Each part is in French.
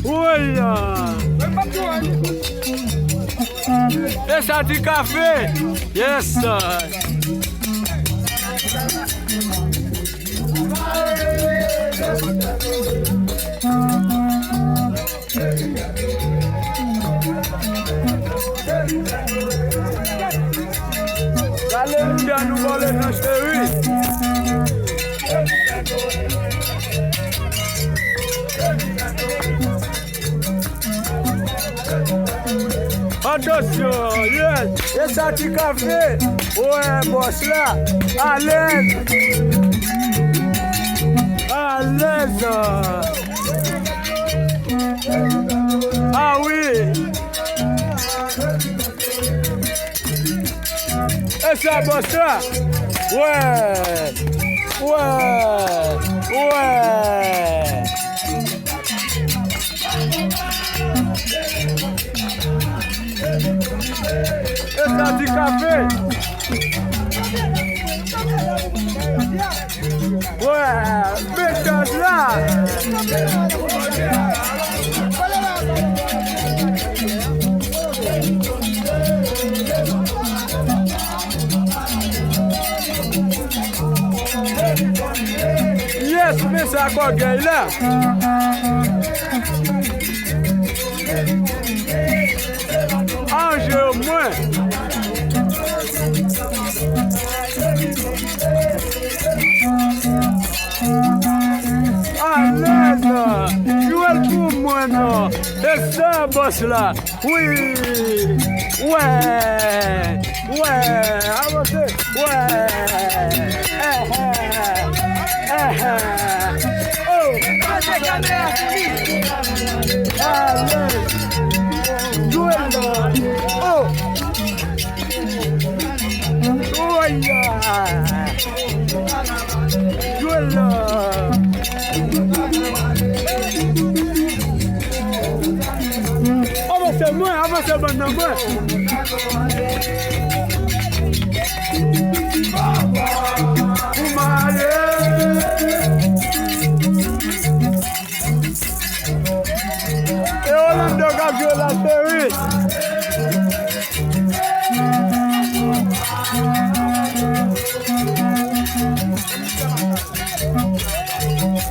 Olha! Esse é de café! Yes, sir! Allez, bien nous voler dans chérie. Attention, yes, et ça tu café. Ouais, boss là, à l'aise. À l'aise. Ah oui. Et ça, boss là. Ouais. Ouais. Ouais. Et ça du café. Ouais, méthode là. Yes, mais ça quoi gay là. Ange au moins. À l'aise, jouez pour moi non. Et ça, boss là, oui, ouais, avancez, ouais, oh, à l'aise, jouez là, oh, jouez là. Avancez maintenant, moi. Vous m'allez. Et Orlando a joué la série.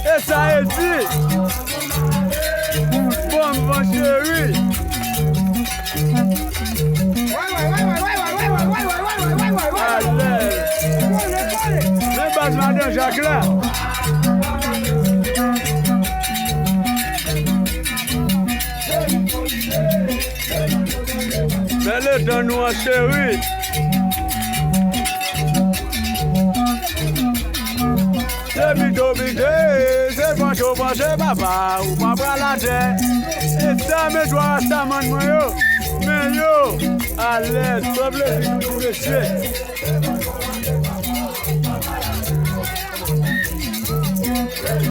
Et ça est dit. Bon chéri. Madame Jacques là. Belle de nous chérie. C'est bidou bidé, c'est bon chaud, c'est papa ou papa la tête. Et ça me doit ça man yo. Mais yo, allez, s'il vous plaît, monsieur.